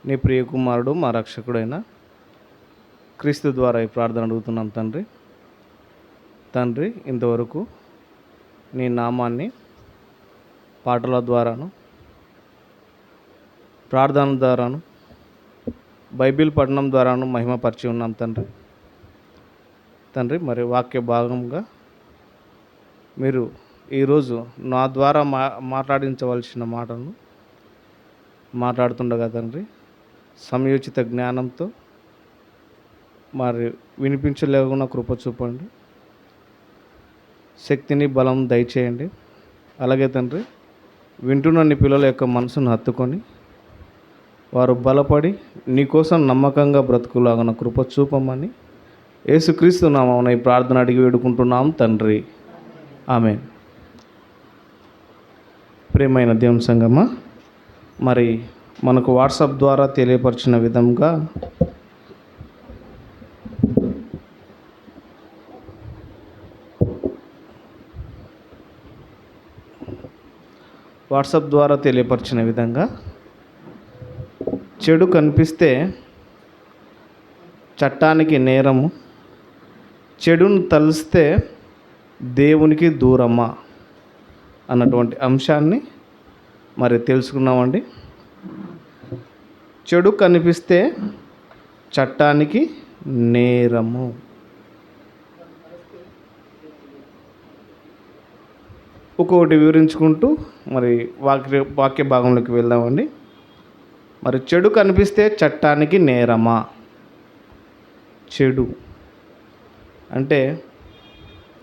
నీ ప్రియ కుమారుడు మా రక్షకుడైన క్రీస్తు ద్వారా ఈ ప్రార్థన అడుగుతున్నాం తండ్రి. ఇంతవరకు నీ నామాన్ని పాటల ద్వారాను, ప్రార్థన ద్వారాను, బైబిల్ పఠనం ద్వారాను మహిమపరిచి ఉన్నాం తండ్రి. మరి వాక్య భాగంగా మీరు ఈరోజు నా ద్వారా మాట్లాడించవలసిన మాటలను మాట్లాడుతుండగా తండ్రి, సమయోచిత జ్ఞానంతో మరి వినిపించలేకున్న కృప చూపండి, శక్తిని బలం దయచేయండి. అలాగే తండ్రి, వింటున్న నీ పిల్లల యొక్క మనసును హత్తుకొని వారు బలపడి నీకోసం నమ్మకంగా బ్రతుకులాగన కృప చూపమని యేసుక్రీస్తు నామమున ఈ ప్రార్థన అడిగి వేడుకుంటున్నాం తండ్రి, ఆమేన్. ప్రియమైన దేవుని సంగమా, మరి మనకు వాట్సాప్ ద్వారా తెలియపరిచిన విధంగా చెడు కనిపిస్తే చట్టానికి నేరము, చెడును తలిస్తే దేవునికి దూరమా అన్నటువంటి అంశాన్ని మరి తెలుసుకున్నామండి. చెడు కనిపిస్తే చట్టానికి నేరము. ఒక్కొక్కటి వివరించుకుంటూ మరి వాక్య భాగంలోకి వెళ్దామండి. మరి చెడు కనిపిస్తే చట్టానికి నేరమా? చెడు అంటే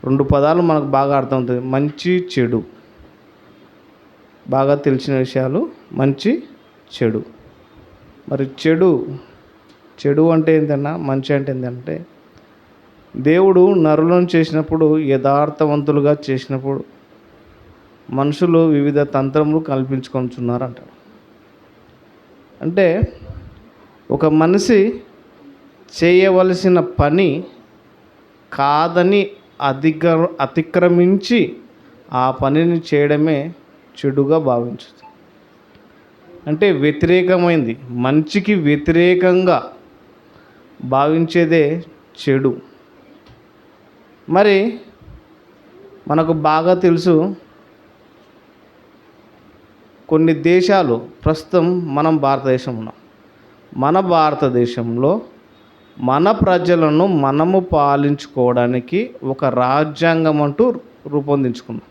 రెండు పదాలు మనకు బాగా అర్థమవుతుంది. మంచి చెడు, బాగా తెలిసిన విషయాలు. మంచి చెడు. మరి చెడు అంటే ఏంటన్నా, మంచి అంటే ఏంటంటే, దేవుడు నరులను చేసినప్పుడు యథార్థవంతులుగా చేసినప్పుడు మనుషులు వివిధ తంత్రములు కల్పించుకొంటున్నారు అంటారు. అంటే ఒక మనిషి చేయవలసిన పని కాదని అతిక్రమించి ఆ పనిని చేయడమే చెడుగా భావించుతుంది. అంటే వ్యతిరేకమైంది, మంచికి వ్యతిరేకంగా భావించేదే చెడు. మరి మనకు బాగా తెలుసు, కొన్ని దేశాలు, ప్రస్తుతం మనం భారతదేశం ఉన్నాం, మన భారతదేశంలో మన ప్రజలను మనము పాలించుకోవడానికి ఒక రాజ్యాంగం అంటూ రూపొందించుకున్నాం.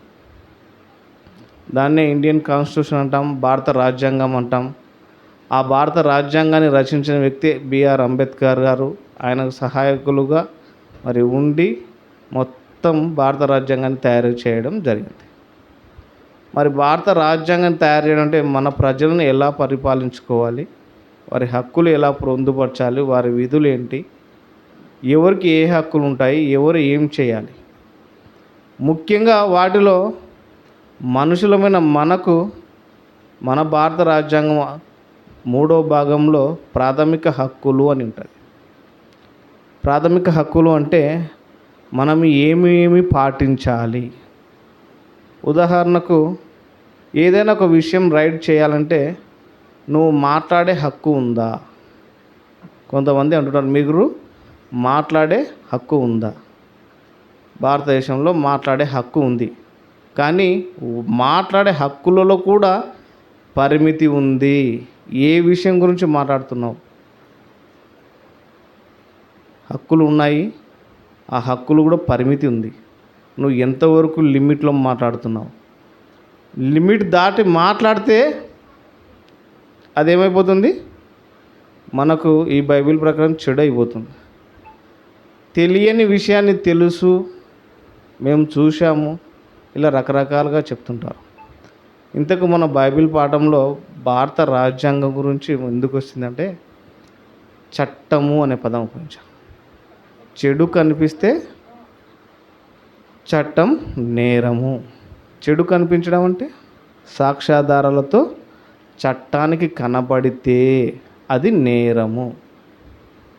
దాన్నే ఇండియన్ కాన్స్టిట్యూషన్ అంటాం, భారత రాజ్యాంగం అంటాం. ఆ భారత రాజ్యాంగాన్ని రచించిన వ్యక్తి బిఆర్ అంబేద్కర్ గారు. ఆయనకు సహాయకులుగా మరి ఉండి మొత్తం భారత రాజ్యాంగాన్ని తయారు చేయడం జరిగింది. మరి భారత రాజ్యాంగాన్ని తయారు చేయడం అంటే మన ప్రజలను ఎలా పరిపాలించుకోవాలి, వారి హక్కులు ఎలా పొందుపరచాలి, వారి విధులు ఏంటి, ఎవరికి ఏ హక్కులు ఉంటాయి, ఎవరు ఏం చేయాలి, ముఖ్యంగా వాటిలో మనుషులమైన మనకు మన భారత రాజ్యాంగం 3వ భాగంలో ప్రాథమిక హక్కులు అని ఉంటుంది. ప్రాథమిక హక్కులు అంటే మనం ఏమేమి పాటించాలి. ఉదాహరణకు ఏదైనా ఒక విషయం రైట్ చేయాలంటే నువ్వు మాట్లాడే హక్కు ఉందా? కొంతమంది అంటున్నారు, మీరు మాట్లాడే హక్కు ఉందా? భారతదేశంలో మాట్లాడే హక్కు ఉంది, కానీ మాట్లాడే హక్కులలో కూడా పరిమితి ఉంది. ఏ విషయం గురించి మాట్లాడుతున్నావు? హక్కులు ఉన్నాయి, ఆ హక్కులు కూడా పరిమితి ఉంది. నువ్వు ఎంతవరకు లిమిట్లో మాట్లాడుతున్నావు? లిమిట్ దాటి మాట్లాడితే అదేమైపోతుంది, మనకు ఈ బైబిల్ ప్రకారం చెడు అయిపోతుంది. తెలియని విషయాన్ని తెలుసు, మేము చూసాము, ఇలా రకరకాలుగా చెప్తుంటారు. ఇంతకు మన బైబిల్ పాఠంలో భారత రాజ్యాంగం గురించి ఎందుకు వచ్చిందంటే, చట్టము అనే పదం ఉపయోగించాం. చెడు కనిపిస్తే చట్టం నేరము. చెడు కనిపించడం అంటే సాక్ష్యాధారాలతో చట్టానికి కనబడితే అది నేరము.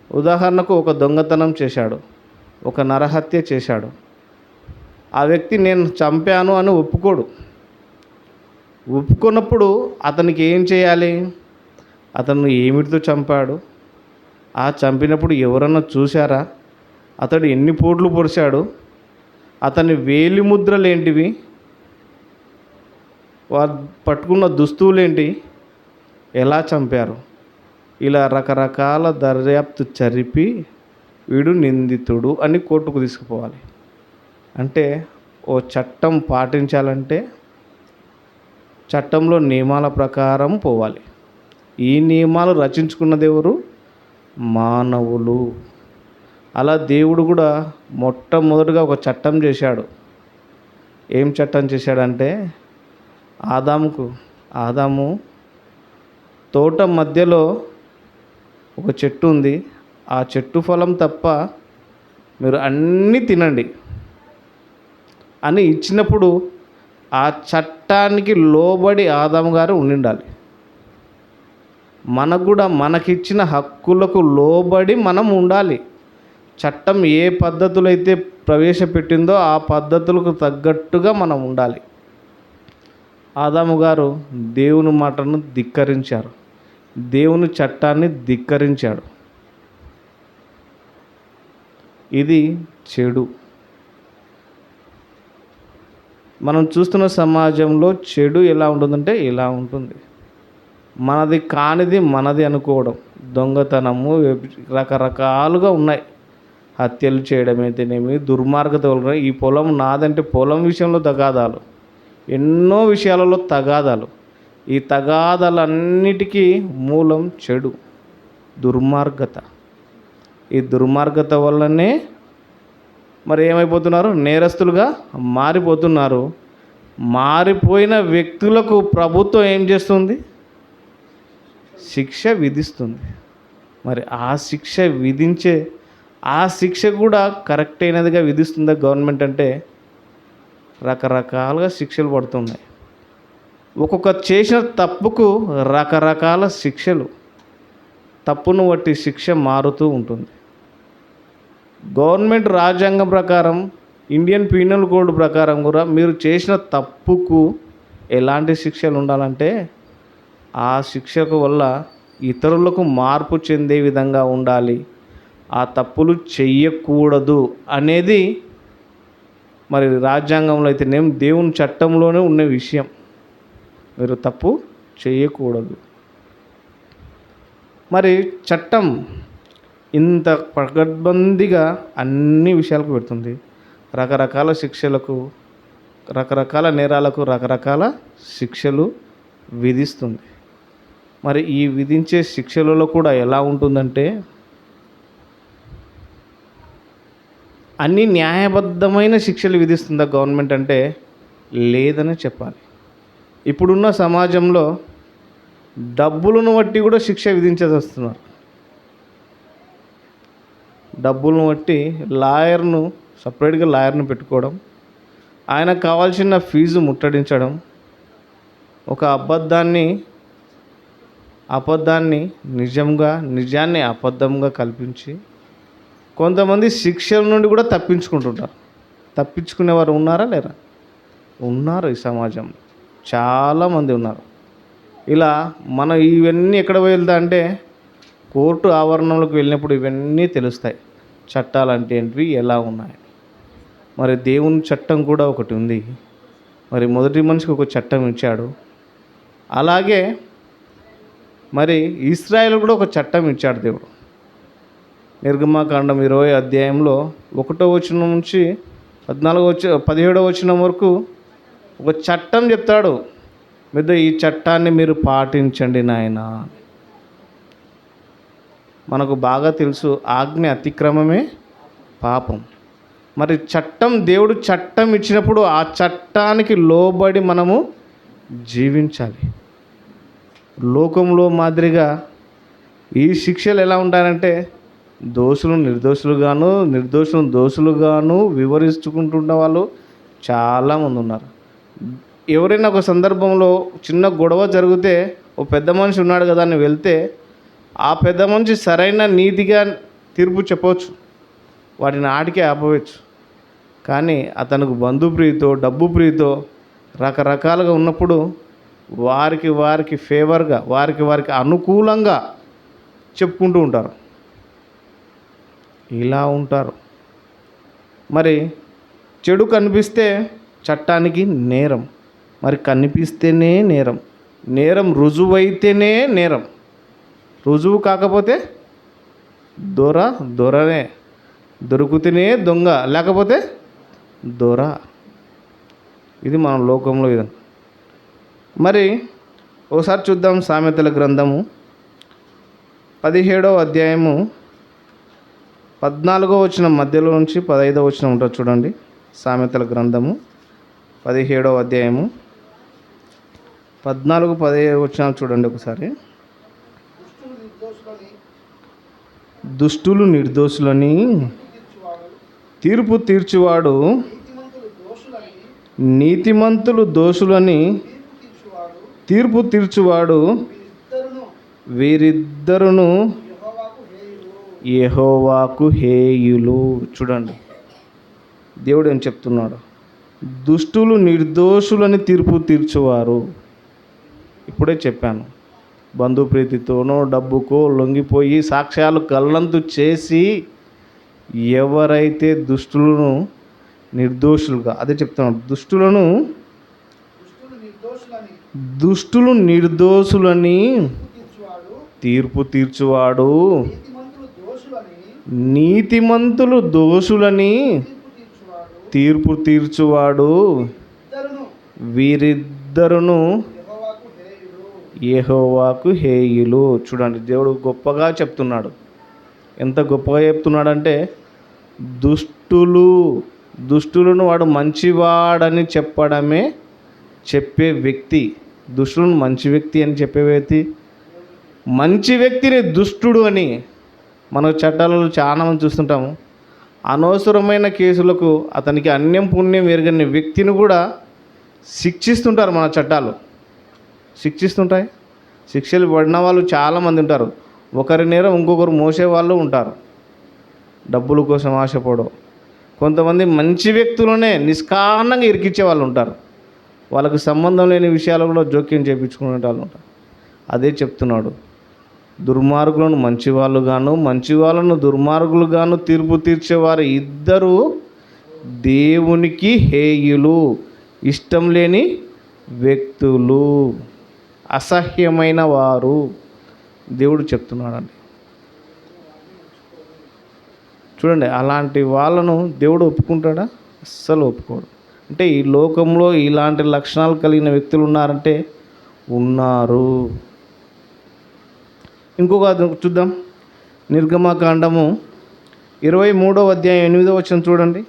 ఉదాహరణకు ఒక దొంగతనం చేశాడు, ఒక నరహత్య చేశాడు. ఆ వ్యక్తి నేను చంపాను అని ఒప్పుకోడు. ఒప్పుకున్నప్పుడు అతనికి ఏం చేయాలి? అతను ఏమిటితో చంపాడు, ఆ చంపినప్పుడు ఎవరన్నా చూశారా, అతడు ఎన్ని పోట్లు పొడిచాడు, అతని వేలి ముద్రలేంటివి, వారు పట్టుకున్న దుస్తువులేంటి, ఎలా చంపారు, ఇలా రకరకాల దర్యాప్తు జరిపి వీడు నిందితుడు అని కోర్టుకు తీసుకుపోవాలి. అంటే ఓ చట్టం పాటించాలంటే చట్టంలో నియమాల ప్రకారం పోవాలి. ఈ నియమాలు రచించుకున్నది ఎవరు? మానవులు. అలా దేవుడు కూడా మొట్టమొదటిగా ఒక చట్టం చేశాడు. ఏం చట్టం చేశాడంటే, ఆదాము తోట మధ్యలో ఒక చెట్టు ఉంది, ఆ చెట్టు ఫలం తప్ప మీరు అన్నీ తినండి అని ఇచ్చినప్పుడు ఆ చట్టానికి లోబడి ఆదాము గారు ఉండాలి. మనకు కూడా మనకిచ్చిన హక్కులకు లోబడి మనం ఉండాలి. చట్టం ఏ పద్ధతులు అయితే ప్రవేశపెట్టిందో ఆ పద్ధతులకు తగ్గట్టుగా మనం ఉండాలి. ఆదాము గారు దేవుని మాటను ధిక్కరించారు, దేవుని చట్టాన్ని ధిక్కరించాడు. ఇది చెడు. మనం చూస్తున్న సమాజంలో చెడు ఎలా ఉంటుందంటే ఇలా ఉంటుంది. మనది కానిది మనది అనుకోవడం, దొంగతనము, రకరకాలుగా ఉన్నాయి. హత్యలు చేయడం అయితేనేమి, దుర్మార్గత వలన ఈ పొలం నాదంటే పొలం విషయంలో తగాదాలు, ఎన్నో విషయాలలో తగాదాలు. ఈ తగాదాలన్నిటికీ మూలం చెడు, దుర్మార్గత. ఈ దుర్మార్గత వల్లనే మరి ఏమైపోతున్నారు? నేరస్తులుగా మారిపోతున్నారు. మారిపోయిన వ్యక్తులకు ప్రభుత్వం ఏం చేస్తుంది? శిక్ష విధిస్తుంది. మరి ఆ శిక్ష కూడా కరెక్ట్ అయినదిగా విధిస్తుందా గవర్నమెంట్ అంటే? రకరకాలుగా శిక్షలు పడుతున్నాయి. ఒక్కొక్క చేసిన తప్పుకు రకరకాల శిక్షలు, తప్పును బట్టి శిక్ష మారుతూ ఉంటుంది. గవర్నమెంట్ రాజ్యాంగం ప్రకారం, ఇండియన్ పీనల్ కోడ్ ప్రకారం కూడా మీరు చేసిన తప్పుకు ఎలాంటి శిక్షలు ఉండాలంటే ఆ శిక్షకు వల్ల ఇతరులకు మార్పు చెందే విధంగా ఉండాలి. ఆ తప్పులు చెయ్యకూడదు అనేది మరి రాజ్యాంగంలో అయితేనేం దేవుని చట్టంలోనే ఉన్న విషయం. మీరు తప్పు చేయకూడదు. మరి చట్టం ఇంత పకడ్బందీగా అన్ని విషయాలకు పెడుతుంది. రకరకాల శిక్షలకు, రకరకాల నేరాలకు రకరకాల శిక్షలు విధిస్తుంది. మరి ఈ విధించే శిక్షలలో కూడా ఎలా ఉంటుందంటే అన్ని న్యాయబద్ధమైన శిక్షలు విధిస్తుందా గవర్నమెంట్ అంటే? లేదని చెప్పాలి. ఇప్పుడున్న సమాజంలో డబ్బులను బట్టి కూడా శిక్ష విధించేది వస్తున్నారు. డబ్బులను బట్టి సపరేట్గా లాయర్ను పెట్టుకోవడం, ఆయనకు కావాల్సిన ఫీజు ముట్టడించడం, ఒక అబద్ధాన్ని నిజాన్ని అబద్ధంగా కల్పించి కొంతమంది శిక్షల నుండి కూడా తప్పించుకుంటుంటారు. తప్పించుకునేవారు ఉన్నారా లేరా? ఉన్నారు. ఈ సమాజంలో చాలామంది ఉన్నారు. ఇలా మనం ఇవన్నీ ఎక్కడ వెళ్తా అంటే కోర్టు ఆవరణలోకి వెళ్ళినప్పుడు ఇవన్నీ తెలుస్తాయి. చట్టాలు అంటే ఏంటివి, ఎలా ఉన్నాయి. మరి దేవుని చట్టం కూడా ఒకటి ఉంది. మరి మొదటి మనిషికి ఒక చట్టం ఇచ్చాడు. అలాగే మరి ఇశ్రాయేలు కూడా ఒక చట్టం ఇచ్చాడు దేవుడు. నిర్గమాకాండం 20 అధ్యాయంలో 1వ వచనం నుంచి 17వ వచనం వరకు ఒక చట్టం చెప్తాడు. ఈ చట్టాన్ని మీరు పాటించండి నాయనా. మనకు బాగా తెలుసు, ఆజ్ఞ అతిక్రమమే పాపం. మరి దేవుడు చట్టం ఇచ్చినప్పుడు ఆ చట్టానికి లోబడి మనము జీవించాలి. లోకంలో మాదిరిగా ఈ శిక్షలు ఎలా ఉంటాయంటే దోషులు నిర్దోషులుగాను, నిర్దోషులను దోషులుగాను వివరించుకుంటున్న వాళ్ళు చాలామంది ఉన్నారు. ఎవరైనా ఒక సందర్భంలో చిన్న గొడవ జరిగితే ఓ పెద్ద మనిషి ఉన్నాడు కదా అని వెళ్తే ఆ పెద్ద మనిషి సరైన నీతిగా తీర్పు చెప్పవచ్చు, వాటిని ఆడికే ఆపవచ్చు. కానీ అతనికి బంధుప్రీతో, డబ్బు ప్రీతో రకరకాలుగా ఉన్నప్పుడు వారికి ఫేవర్గా, వారికి అనుకూలంగా చెప్పుకుంటూ ఉంటారు. ఇలా ఉంటారు. మరి చెడు కనిపిస్తే చట్టానికి నేరం, మరి కనిపిస్తేనే నేరం. నేరం రుజువైతేనే నేరం, రుజువు కాకపోతే దొరనే, దొరికితేనే దొంగ, లేకపోతే దొర. ఇది మన లోకంలో ఇది. మరి ఒకసారి చూద్దాం సామెతల గ్రంథము 17వ అధ్యాయము 14వ వచనం మధ్యలో నుంచి 15వ వచనం ఉంటుంది చూడండి. సామెతల గ్రంథము 17వ అధ్యాయము 14, 15 వచనాలు చూడండి ఒకసారి. దుష్టులు నిర్దోషులని తీర్పు తీర్చువాడు, నీతిమంతులు దోషులని తీర్పు తీర్చువాడు, వీరిద్దరును యెహోవాకు హేయులు. చూడండి దేవుడు ఏం చెప్తున్నాడు. దుష్టులు నిర్దోషులని తీర్పు తీర్చువారు. ఇప్పుడే చెప్పాను, బంధుప్రీతితోనో డబ్బుకో లొంగిపోయి సాక్ష్యాలు గల్లంతు చేసి ఎవరైతే దుష్టులను నిర్దోషులుగా, అదే చెప్తున్నాడు, దుష్టులు నిర్దోషులని తీర్పు తీర్చువాడు, నీతిమంతులు దోషులని తీర్పు తీర్చువాడు, వీరిద్దరును యెహోవాకు హేయులు. చూడండి దేవుడు గొప్పగా చెప్తున్నాడు. ఎంత గొప్పగా చెప్తున్నాడంటే, దుష్టులను వాడు మంచివాడని చెప్పే వ్యక్తి, దుష్టులను మంచి వ్యక్తి అని చెప్పే వ్యక్తి, మంచి వ్యక్తిని దుష్టుడు అని మన చట్టాలలో చాలా మంది చూస్తుంటాము. అనవసరమైన కేసులకు అతనికి అన్యం పుణ్యం ఎరగని వ్యక్తిని కూడా శిక్షిస్తుంటారు. మన చట్టాలు శిక్షిస్తుంటాయి. శిక్షలు పడిన వాళ్ళు చాలామంది ఉంటారు. ఒకరి నేరం ఇంకొకరు మోసే వాళ్ళు ఉంటారు, డబ్బుల కోసం ఆశపడో. కొంతమంది మంచి వ్యక్తులనే నిష్కారణంగా ఇరికిచ్చే వాళ్ళు ఉంటారు. వాళ్ళకు సంబంధం లేని విషయాలు కూడా జోక్యం చేయించుకునే వాళ్ళు ఉంటారు. అదే చెప్తున్నాడు, దుర్మార్గులను మంచివాళ్ళుగాను, మంచివాళ్ళను దుర్మార్గులుగాను తీర్పు తీర్చేవారు ఇద్దరు దేవునికి హేయులు, ఇష్టం లేని వ్యక్తులు, అసహ్యమైన వారు. దేవుడు చెప్తున్నాడండి. చూడండి, అలాంటి వాళ్ళను దేవుడు ఒప్పుకుంటాడా? అస్సలు ఒప్పుకోడు. అంటే ఈ లోకంలో ఇలాంటి లక్షణాలు కలిగిన వ్యక్తులు ఉన్నారంటే ఉన్నారు. ఇంకొక చూద్దాం. నిర్గమకాండము 23వ అధ్యాయం 8వ వచనం చూడండి.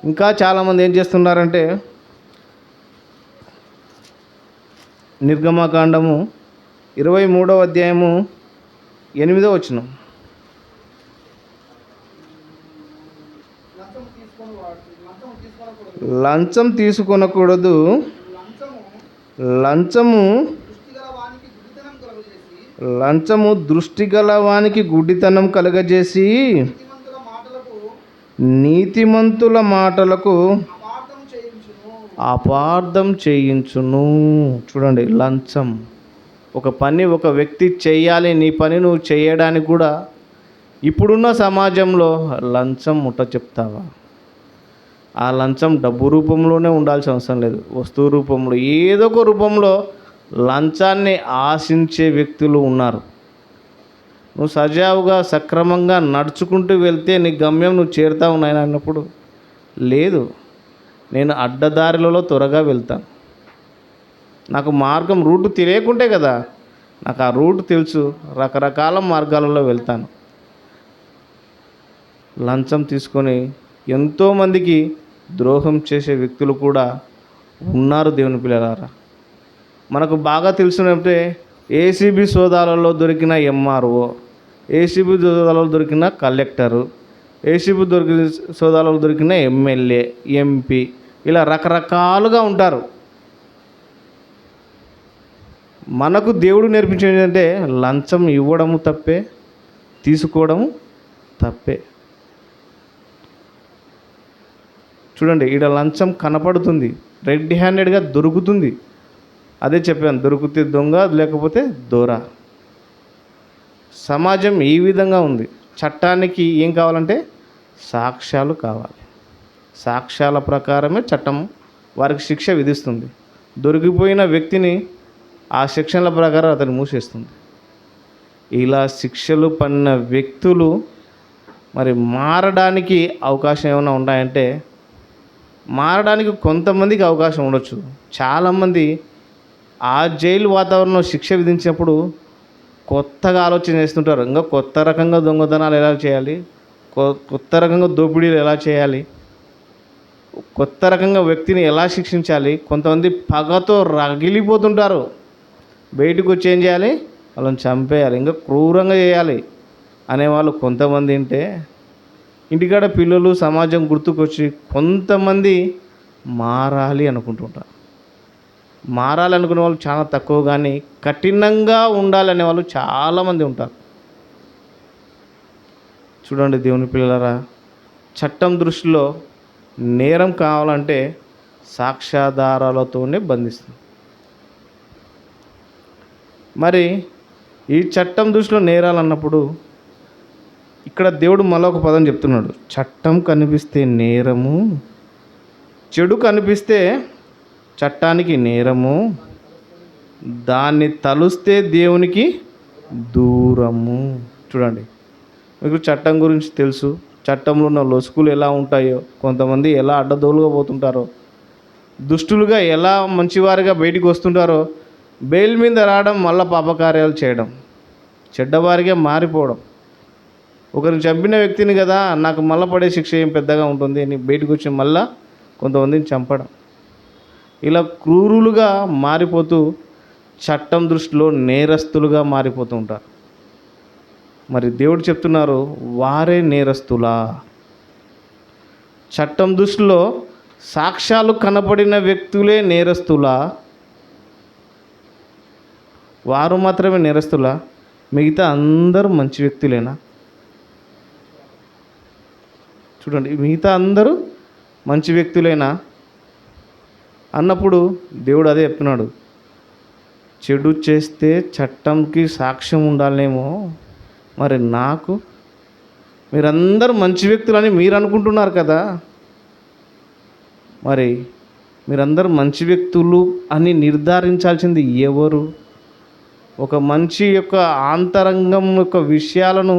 ఇంకా చాలామంది ఏం చేస్తున్నారంటే, నిర్గమకాండము 23వ అధ్యాయము 8వ వచనం, లంచం తీసుకొనకూడదు, లంచము దృష్టిగల వానికి గుడ్డితనం కలుగజేసి నీతిమంతుల మాటలకు అపార్థం చేయించును. చూడండి, లంచం. ఒక పని ఒక వ్యక్తి చేయాలి, నీ పని నువ్వు చేయడానికి కూడా ఇప్పుడున్న సమాజంలో లంచం ముట్ట చెప్తావా? ఆ లంచం డబ్బు రూపంలోనే ఉండాల్సిన అవసరం లేదు, వస్తువు రూపంలో, ఏదో ఒక రూపంలో లంచాన్ని ఆశించే వ్యక్తులు ఉన్నారు. నువ్వు సజావుగా సక్రమంగా నడుచుకుంటూ వెళ్తే నీ గమ్యం నువ్వు చేరుతావు నాయన అన్నప్పుడు, లేదు నేను అడ్డదారిలలో త్వరగా వెళ్తాను, నాకు మార్గం రూటు తెలియకుంటే కదా, నాకు ఆ రూట్ తెలుసు, రకరకాల మార్గాలలో వెళ్తాను. లంచం తీసుకొని ఎంతోమందికి ద్రోహం చేసే వ్యక్తులు కూడా ఉన్నారు. దేవుని పిల్లలారా, మనకు బాగా తెలిసినట్టే ఏసీబీ సోదాలలో దొరికిన ఎంఆర్ఓ, ఏసీబీ సోదాలలో దొరికిన కలెక్టరు, ఏసీబీ సోదాలలో దొరికిన ఎమ్మెల్యే, ఎంపీ, ఇలా రకరకాలుగా ఉంటారు. మనకు దేవుడు నేర్పించేది ఏంటంటే, లంచం ఇవ్వడము తప్పే, తీసుకోవడము తప్పే. చూడండి, ఈడ లంచం కనపడుతుంది, రెడ్ హ్యాండెడ్గా దొరుకుతుంది. అదే చెప్పాను, దొరికితే దొంగ లేకపోతే దొర. సమాజం ఈ విధంగా ఉంది. చట్టానికి ఏం కావాలంటే సాక్ష్యాలు కావాలి. సాక్ష్యాల ప్రకారమే చట్టం వారికి శిక్ష విధిస్తుంది. దొరికిపోయిన వ్యక్తిని ఆ శిక్షల ప్రకారం అతను మూసేస్తుంది. ఇలా శిక్షలు పడిన వ్యక్తులు మరి మారడానికి అవకాశం ఏమైనా ఉన్నాయంటే, మారడానికి కొంతమందికి అవకాశం ఉండొచ్చు. చాలామంది ఆ జైలు వాతావరణంలో శిక్ష విధించినప్పుడు కొత్తగా ఆలోచన చేస్తుంటారు. ఇంకా కొత్త రకంగా దొంగతనాలు ఎలా చేయాలి, కొత్త రకంగా దోపిడీలు ఎలా చేయాలి, కొత్త రకంగా వ్యక్తిని ఎలా శిక్షించాలి. కొంతమంది పగతో రగిలిపోతుంటారు. బయటకు వచ్చి ఏం చేయాలి, వాళ్ళని చంపేయాలి, ఇంకా క్రూరంగా చేయాలి అనేవాళ్ళు కొంతమంది ఉంటే, ఇంటికాడ పిల్లలు సమాజం గుర్తుకొచ్చి కొంతమంది మారాలి అనుకుంటుంటారు. మారాలి అనుకునే వాళ్ళు చాలా తక్కువ, కానీ కఠినంగా ఉండాలనే వాళ్ళు చాలామంది ఉంటారు. చూడండి దేవుని పిల్లలారా, చట్టం దృష్టిలో నేరం కావాలంటే సాక్ష్యాధారాలతోనే బంధిస్తుంది. మరి ఈ చట్టం దృష్టిలో నేరాలన్నప్పుడు ఇక్కడ దేవుడు మరొక పదం చెప్తున్నాడు. చట్టం కనిపిస్తే నేరము, చెడు కనిపిస్తే చట్టానికి నేరము, దాన్ని తలుస్తే దేవునికి దూరము. చూడండి, మీకు చట్టం గురించి తెలుసు. చట్టంలో ఉన్న లొసుకులు ఎలా ఉంటాయో, కొంతమంది ఎలా అడ్డదోలుగా పోతుంటారో, దుష్టులుగా ఎలా మంచివారిగా బయటికి వస్తుంటారో, బెయిల్ మీద రావడం, మళ్ళీ పాపకార్యాలు చేయడం, చెడ్డవారిగా మారిపోవడం. ఒకరిని చంపిన వ్యక్తిని కదా, నాకు మళ్ళీ పడే శిక్ష ఏం పెద్దగా ఉంటుంది అని బయటకు వచ్చి మళ్ళా కొంతమందిని చంపడం. ఇలా క్రూరులుగా మారిపోతూ చట్టం దృష్టిలో నేరస్తులుగా మారిపోతూ ఉంటారు. మరి దేవుడు చెప్తున్నారు, వారే నేరస్తులా? చట్టం దృష్టిలో సాక్ష్యాలు కనపడిన వ్యక్తులే నేరస్తులా? వారు మాత్రమే నేరస్తులా? మిగతా అందరూ మంచి వ్యక్తులేనా? చూడండి, మిగతా అందరూ మంచి వ్యక్తులేనా అన్నప్పుడు దేవుడు అదే చెప్తున్నాడు. చెడు చేస్తే చట్టంకి సాక్ష్యం ఉండాలేమో, మరి నాకు మీరందరూ మంచి వ్యక్తులని మీరు అనుకుంటున్నారు కదా, మరి మీరందరూ మంచి వ్యక్తులు అని నిర్ధారించాల్సింది ఎవరు? ఒక మనిషి యొక్క ఆంతరంగం యొక్క విషయాలను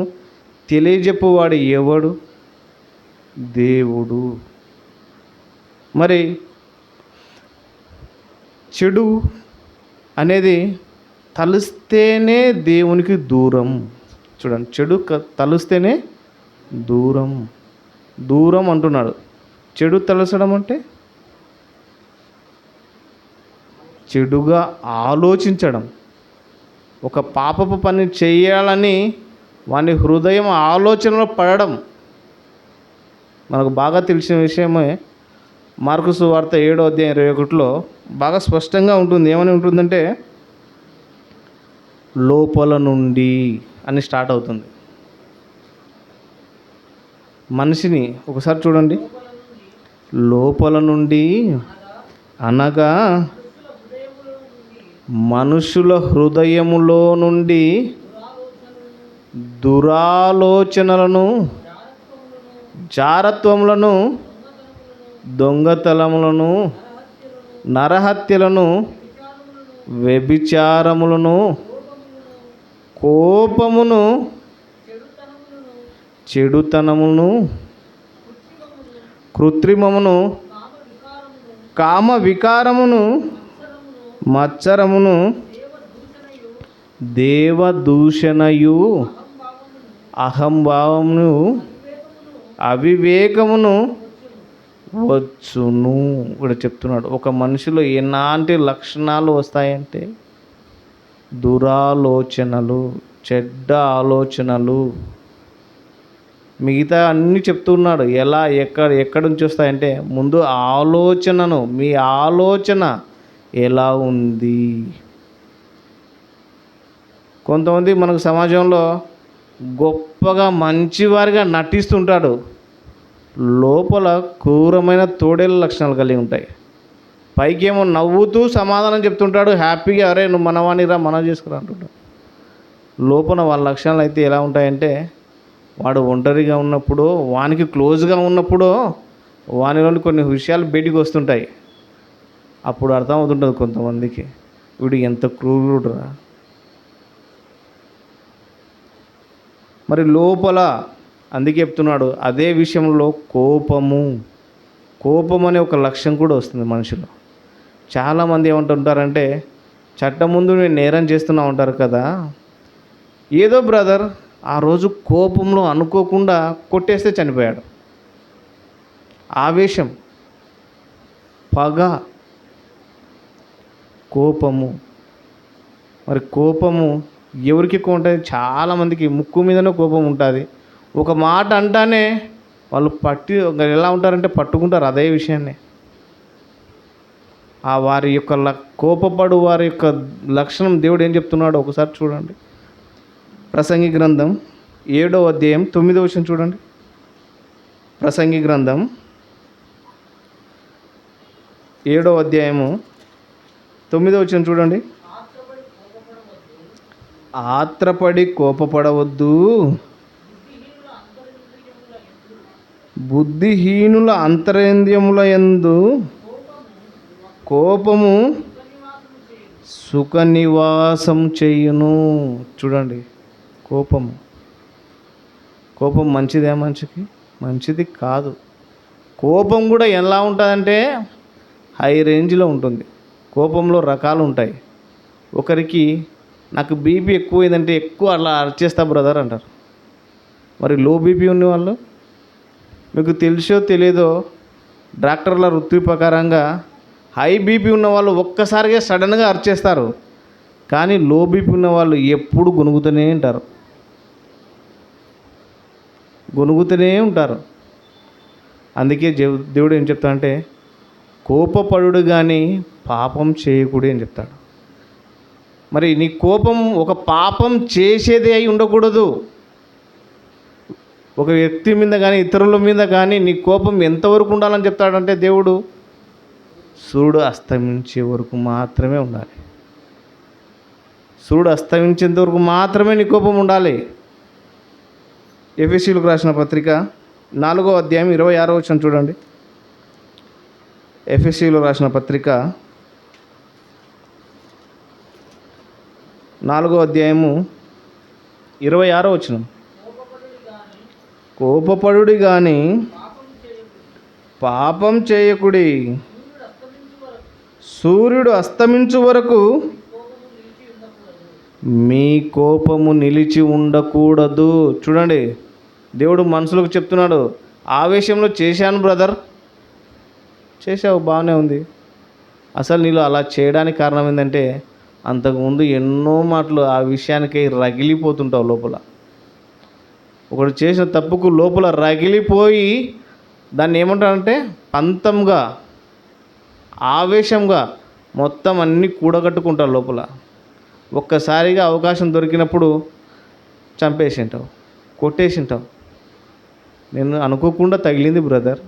తెలియజెప్పువాడు ఎవడు? దేవుడు. మరి చెడు అనేది తలుస్తేనే దేవునికి దూరం. చూడండి, చెడు తలుస్తేనే దూరం, దూరం అంటున్నాడు. చెడు తలసడం అంటే చెడుగా ఆలోచించడం. ఒక పాపపు పని చేయాలని వాని హృదయం ఆలోచనలో పడడం. మనకు బాగా తెలిసిన విషయమే, మార్కు సువార్త 7:21 బాగా స్పష్టంగా ఉంటుంది. ఏమని ఉంటుందంటే, లోపల నుండి అని స్టార్ట్ అవుతుంది. మనిషిని ఒకసారి చూడండి, లోపల నుండి అనగా మనుషుల హృదయములో నుండి దురాలోచనలను, జారత్వములను, దొంగతనములను, నరహత్యలను, వ్యభిచారములను, కోపమును, చెడుతనమును, కృత్రిమమును, కామ వికారమును, మత్సరమును, దేవదూషణయు, అహంభావమును, అవివేకమును వచ్చును. ఇక్కడ చెప్తున్నాడు, ఒక మనిషిలో ఎలాంటి లక్షణాలు వస్తాయంటే దురాలోచనలు, చెడ్డ ఆలోచనలు. మిగతా అన్నీ చెప్తున్నాడు ఎలా ఎక్కడి నుంచి వస్తాయంటే, ముందు ఆలోచనను, మీ ఆలోచన ఎలా ఉంది. కొంతమంది మనకు సమాజంలో గొప్పగా మంచివారిగా నటిస్తుంటాడు, లోపల క్రూరమైన తోడేళ్ళ లక్షణాలు కలిగి ఉంటాయి. పైకేమో నవ్వుతూ సమాధానం చెప్తుంటాడు, హ్యాపీగా అరే నువ్వు మనవాణిరా మనం చేసుకురా అంటుంటాడు. లోపల వాళ్ళ లక్షణాలు అయితే ఎలా ఉంటాయంటే, వాడు ఒంటరిగా ఉన్నప్పుడు, వానికి క్లోజ్గా ఉన్నప్పుడు వానిలోని కొన్ని విషయాలు బయటికి వస్తుంటాయి. అప్పుడు అర్థమవుతుంటుంది కొంతమందికి, వీడు ఎంత క్రూరుడురా. మరి లోపల అందుకే చెప్తున్నాడు, అదే విషయంలో కోపం అనే ఒక లక్ష్యం కూడా వస్తుంది మనిషిలో. చాలామంది ఏమంటుంటారంటే, చట్టం ముందు నేను నేరం చేస్తున్నా ఉంటారు కదా, ఏదో బ్రదర్ ఆ రోజు కోపంలో అనుకోకుండా కొట్టేస్తే చనిపోయాడు. ఆవేశం, పగ, కోపము. మరి కోపము ఎవరికి ఎక్కువ ఉంటుంది? చాలామందికి ముక్కు మీదనే కోపం ఉంటుంది. ఒక మాట అంటానే వాళ్ళు ఎలా ఉంటారంటే పట్టుకుంటారు అదే విషయాన్ని. ఆ వారి యొక్క కోపపడు వారి యొక్క లక్షణం దేవుడు ఏం చెప్తున్నాడో ఒకసారి చూడండి. ప్రసంగి గ్రంథం 7వ అధ్యాయం 9వ వచనం చూడండి. ప్రసంగి గ్రంథం 7వ అధ్యాయము 9వ వచనం చూడండి. ఆత్రపడి కోపపడవద్దు, బుద్ధిహీనుల అంతరేంద్రియముల యందు కోపము సుఖ నివాసం చేయును. చూడండి, కోపం మంచిదే మనిషికి? మంచిది కాదు. కోపం కూడా ఎలా ఉంటుందంటే హై రేంజ్లో ఉంటుంది. కోపంలో రకాలు ఉంటాయి. ఒకరికి నాకు బీపీ ఎక్కువైందంటే ఎక్కువ అలా అరిచేస్తా బ్రదర్ అంటారు. మరి లో బీపీ ఉన్న వాళ్ళు, మీకు తెలుసో తెలియదో, డాక్టర్ల వృత్తి ప్రకారంగా హై బీపీ ఉన్న వాళ్ళు ఒక్కసారిగా సడన్గా అరిచేస్తారు. కానీ లో బీపీ ఉన్న వాళ్ళు ఎప్పుడు గొనుగుతూనే ఉంటారు. అందుకే దేవుడు ఏం చెప్తాడంటే, కోపపడుడు కానీ పాపం చేయకూడదు అని చెప్తాడు. మరి నీ కోపం ఒక పాపం చేసేది అయి ఉండకూడదు. ఒక వ్యక్తి మీద కానీ ఇతరుల మీద కానీ నీ కోపం ఎంతవరకు ఉండాలని చెప్తాడంటే దేవుడు, సూర్యుడు అస్తమించే వరకు మాత్రమే ఉండాలి. సూర్యుడు అస్తమించేంత వరకు మాత్రమే నీ కోపం ఉండాలి. ఎఫెసీయులకు రాసిన పత్రిక 4వ అధ్యాయం 26వ వచనం చూడండి. ఎఫెసీయులకు రాసిన పత్రిక 4వ అధ్యాయము 26వ వచనం. కోపపడుడి కానీ పాపం చేయకుడి, సూర్యుడు అస్తమించు వరకు మీ కోపము నిలిచి ఉండకూడదు. చూడండి, దేవుడు మనుషులకు చెప్తున్నాడు, ఆవేశంలో చేశాను బ్రదర్, చేసావు బాగానే ఉంది. అసలు నీళ్ళు అలా చేయడానికి కారణం ఏంటంటే, అంతకుముందు ఎన్నో మాటలు ఆ విషయానికి రగిలిపోతుంటావు లోపల. ఒకడు చేసిన తప్పుకు లోపల రగిలిపోయి దాన్ని ఏమంటారంటే పంతంగా, ఆవేశంగా మొత్తం అన్నీ కూడగట్టుకుంటావు లోపల. ఒక్కసారిగా అవకాశం దొరికినప్పుడు చంపేసింటావు, కొట్టేసింటావు. నేను అనుకోకుండా తగిలింది బ్రదర్,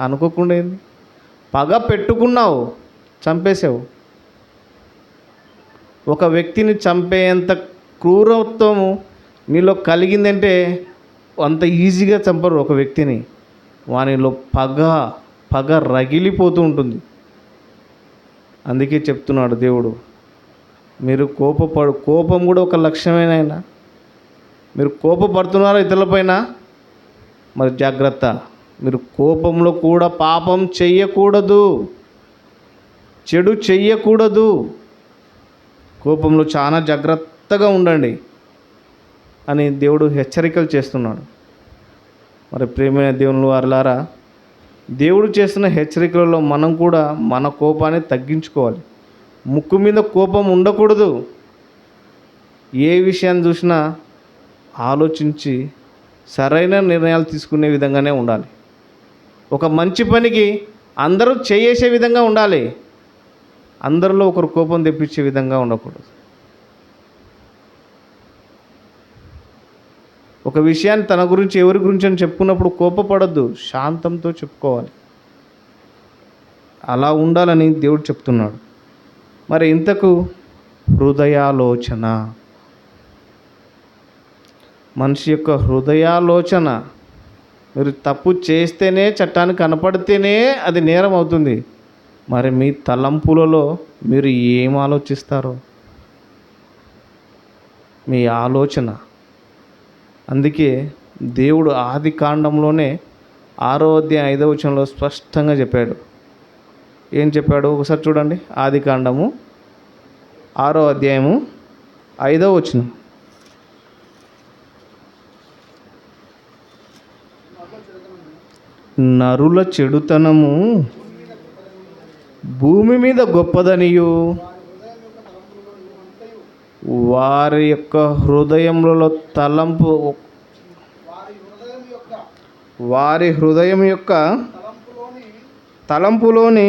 అనుకోకుండా ఏంది, పగ పెట్టుకున్నావు, చంపేసావు. ఒక వ్యక్తిని చంపేంత క్రూరత్వము నీలో కలిగిందంటే అంత ఈజీగా చంపరు ఒక వ్యక్తిని. వానిలో పగ రగిలిపోతూ ఉంటుంది. అందుకే చెప్తున్నాడు దేవుడు, మీరు కోపం కూడా ఒక లక్ష్యమేనైనా, మీరు కోపపడుతున్నారా ఇతరులపైన, మరి జాగ్రత్త. మీరు కోపంలో కూడా పాపం చెయ్యకూడదు, చెడు చెయ్యకూడదు. కోపంలో చాలా జాగ్రత్తగా ఉండండి అని దేవుడు హెచ్చరికలు చేస్తున్నాడు. మరి ప్రియమైన దేవుని వారలారా, దేవుడు చేస్తున్న హెచ్చరికలలో మనం కూడా మన కోపాన్ని తగ్గించుకోవాలి. ముక్కు మీద కోపం ఉండకూడదు. ఏ విషయాన్ని చూసినా ఆలోచించి సరైన నిర్ణయాలు తీసుకునే విధంగానే ఉండాలి. ఒక మంచి పనికి అందరూ చేసే విధంగా ఉండాలి. అందరిలో ఒకరు కోపం తెప్పించే విధంగా ఉండకూడదు. ఒక విషయాన్ని తన గురించి ఎవరి గురించి అని చెప్పుకున్నప్పుడు కోపపడద్దు, శాంతంతో చెప్పుకోవాలి. అలా ఉండాలని దేవుడు చెప్తున్నాడు. మరి ఇంతకు హృదయాలోచన, మనిషి యొక్క హృదయాలోచన, మీరు తప్పు చేస్తేనే, చట్టానికి కనపడితేనే అది నేరం అవుతుంది. మరి మీ తలంపులలో మీరు ఏం ఆలోచిస్తారో, మీ ఆలోచన. అందుకే దేవుడు ఆది కాండంలోనే 6వ అధ్యాయం 5వ వచనంలో స్పష్టంగా చెప్పాడు. ఏం చెప్పాడు ఒకసారి చూడండి. ఆది కాండము 6వ అధ్యాయము 5వ వచనం. నరుల చెడుతనము భూమి మీద గొప్పదనియు వారి యొక్క హృదయములలో వారి హృదయం యొక్క తలంపులోని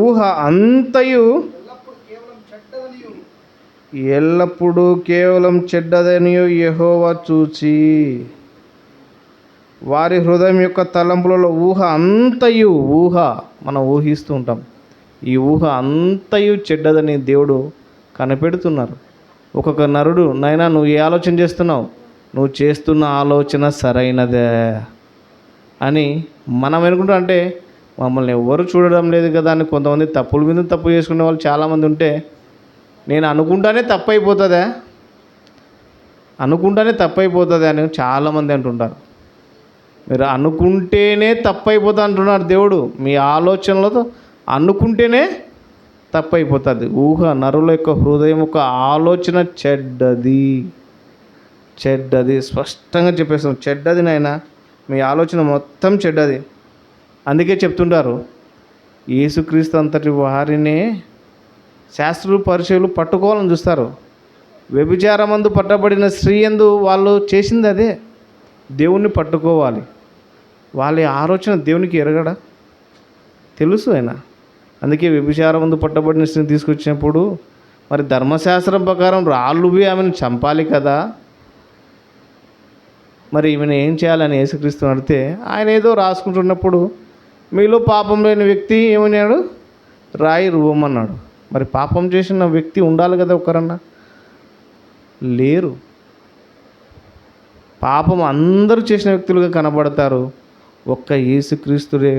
ఊహ అంతయు ఎల్లప్పుడూ కేవలం చెడ్డదనియు యెహోవా చూచి, వారి హృదయం యొక్క తలంపులలో ఊహ అంతయు, ఊహ మనం ఊహిస్తూ ఉంటాం, ఈ ఊహ అంతయు చెడ్డదని దేవుడు కనిపెడుతున్నారు. ఒక్కొక్క నరుడు, నైనా నువ్వు ఏ ఆలోచన చేస్తున్నావు, నువ్వు చేస్తున్న ఆలోచన సరైనదే అని మనం అనుకుంటాం. అంటే మమ్మల్ని ఎవరు చూడడం లేదు కదా అని కొంతమంది తప్పుల మీద తప్పు చేసుకునే వాళ్ళు చాలామంది ఉంటే, నేను అనుకుంటానే తప్పు అయిపోతుంది అని చాలామంది అంటుంటారు. మీరు అనుకుంటేనే తప్పు అయిపోతా అంటున్నాడు దేవుడు. మీ ఆలోచనలతో అనుకుంటేనే తప్పు అయిపోతుంది. ఊహ, నరుల యొక్క హృదయం యొక్క ఆలోచన చెడ్డది స్పష్టంగా చెప్పేస్తాం. చెడ్డది నాయన, మీ ఆలోచన మొత్తం చెడ్డది. అందుకే చెప్తుంటారు, యేసుక్రీస్తు అంతటి వారినే శాస్త్రులు పరిచయులు పట్టుకోవాలని చూస్తారు. వ్యభిచారమందు పట్టబడిన స్త్రీ యందు వాళ్ళు చేసింది అదే, దేవుణ్ణి పట్టుకోవాలి. వాళ్ళ ఆలోచన దేవునికి ఎరగడా, తెలుసు ఆయన. అందుకే వ్యభిచారమందు పట్టబడిన స్త్రీని తీసుకొచ్చినప్పుడు మరి ధర్మశాస్త్రం ప్రకారం రాళ్ళువి ఆమెను చంపాలి కదా. మరి ఈమెను ఏం చేయాలని యేసుక్రీస్తు అడిగితే ఆయన ఏదో రాసుకుంటున్నప్పుడు మీలో పాపం లేని వ్యక్తి ఏమన్నాడు, రాయి రువ్వమన్నాడు. మరి పాపం చేసిన వ్యక్తి ఉండాలి కదా ఒకరన్నా, లేరు. పాపం అందరూ చేసిన వ్యక్తులుగా కనబడతారు, ఒక్క యేసుక్రీస్తుడే